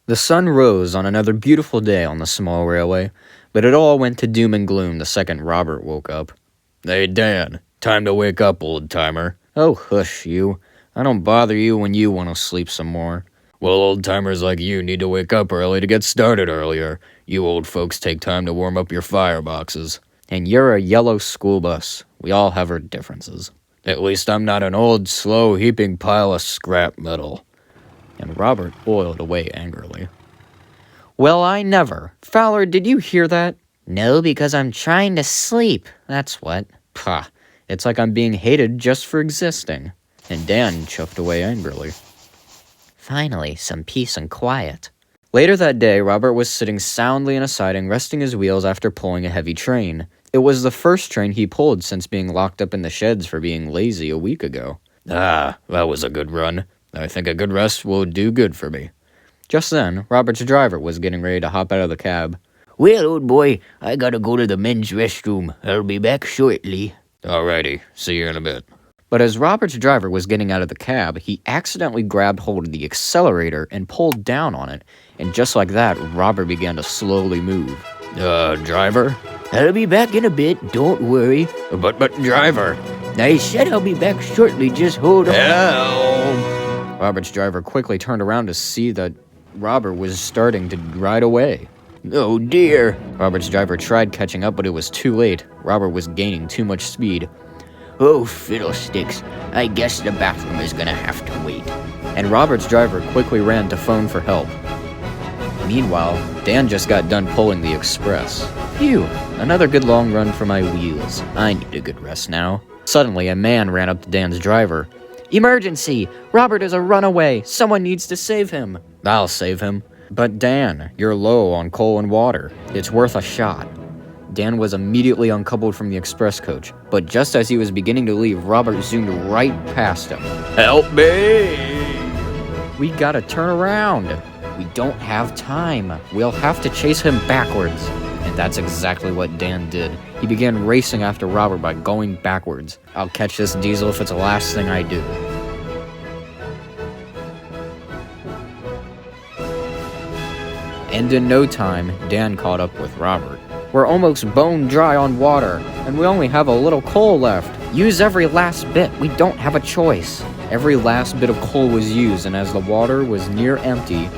The sun rose on another beautiful day on the small railway, but it all went to doom and gloom the second Robert woke up. "Hey, Dan, time to wake up, old-timer." "Oh, hush, you. I don't bother you when you want to sleep some more." "Well, old-timers like you need to wake up early to get started earlier. You old folks take time to warm up your fireboxes." "And you're a yellow school bus. We all have our differences." "At least I'm not an old, slow, heaping pile of scrap metal." And Robert boiled away angrily. "Well, I never. Fowler, did you hear that?" "No, because I'm trying to sleep, that's what." "Pah, it's like I'm being hated just for existing." And Dan chuffed away angrily. Finally, some peace and quiet. Later that day, Robert was sitting soundly in a siding, resting his wheels after pulling a heavy train. It was the first train he pulled since being locked up in the sheds for being lazy a week ago. "Ah, that was a good run. I think a good rest will do good for me." Just then, Robert's driver was getting ready to hop out of the cab. "Well, old boy, I gotta go to the men's restroom. I'll be back shortly." "Alrighty, see you in a bit." But as Robert's driver was getting out of the cab, he accidentally grabbed hold of the accelerator and pulled down on it. And just like that, Robert began to slowly move. Driver?" "I'll be back in a bit, don't worry." But, driver." "I said I'll be back shortly, just hold on." Help! Robert's driver quickly turned around to see that Robert was starting to ride away. "Oh dear." Robert's driver tried catching up, but it was too late. Robert was gaining too much speed. "Oh, fiddlesticks. I guess the bathroom is gonna have to wait." And Robert's driver quickly ran to phone for help. Meanwhile, Dan just got done pulling the express. Phew, another good long run for my wheels. I need a good rest now. Suddenly, a man ran up to Dan's driver. "Emergency! Robert is a runaway! Someone needs to save him!" "I'll save him." "But Dan, you're low on coal and water. It's worth a shot." Dan was immediately uncoupled from the express coach, but just as he was beginning to leave, Robert zoomed right past him. "Help me!" "We gotta turn around. We don't have time. We'll have to chase him backwards." And that's exactly what Dan did. He began racing after Robert by going backwards. "I'll catch this diesel if it's the last thing I do." And in no time, Dan caught up with Robert. "We're almost bone dry on water, and we only have a little coal left. Use every last bit. We don't have a choice." Every last bit of coal was used, and as the water was near empty,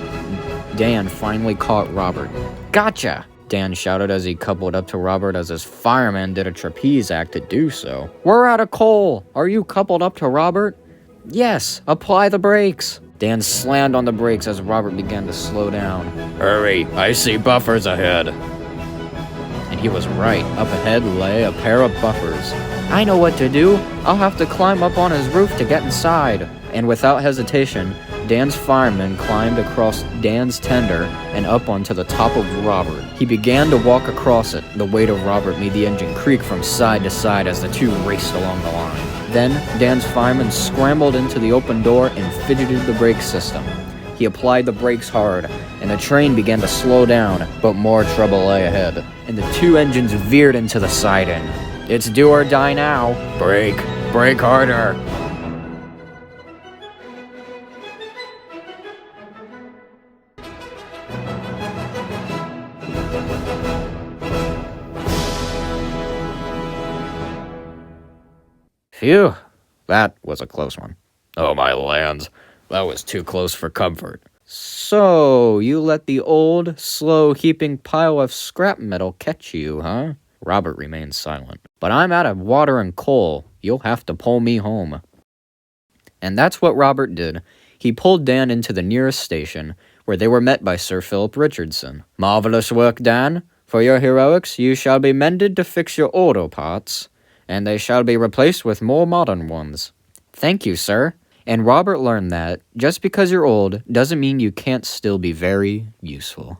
Dan finally caught Robert. "Gotcha!" Dan shouted as he coupled up to Robert as his fireman did a trapeze act to do so. "We're out of coal. Are you coupled up to Robert?" "Yes, apply the brakes." Dan slammed on the brakes as Robert began to slow down. "Hurry, I see buffers ahead." And he was right. Up ahead lay a pair of buffers. "I know what to do. I'll have to climb up on his roof to get inside." And without hesitation, Dan's fireman climbed across Dan's tender and up onto the top of Robert. He began to walk across it. The weight of Robert made the engine creak from side to side as the two raced along the line. Then, Dan's fireman scrambled into the open door and fidgeted the brake system. He applied the brakes hard, and the train began to slow down, but more trouble lay ahead. And the two engines veered into the siding. "It's do or die now." Brake harder." Phew, that was a close one. Oh my lands, that was too close for comfort. "So, you let the old, slow, heaping pile of scrap metal catch you, huh?" Robert remained silent. "But I'm out of water and coal. You'll have to pull me home." And that's what Robert did. He pulled Dan into the nearest station, where they were met by Sir Philip Richardson. "Marvelous work, Dan. For your heroics, you shall be mended to fix your auto parts, and they shall be replaced with more modern ones." "Thank you, sir." And Robert learned that just because you're old doesn't mean you can't still be very useful.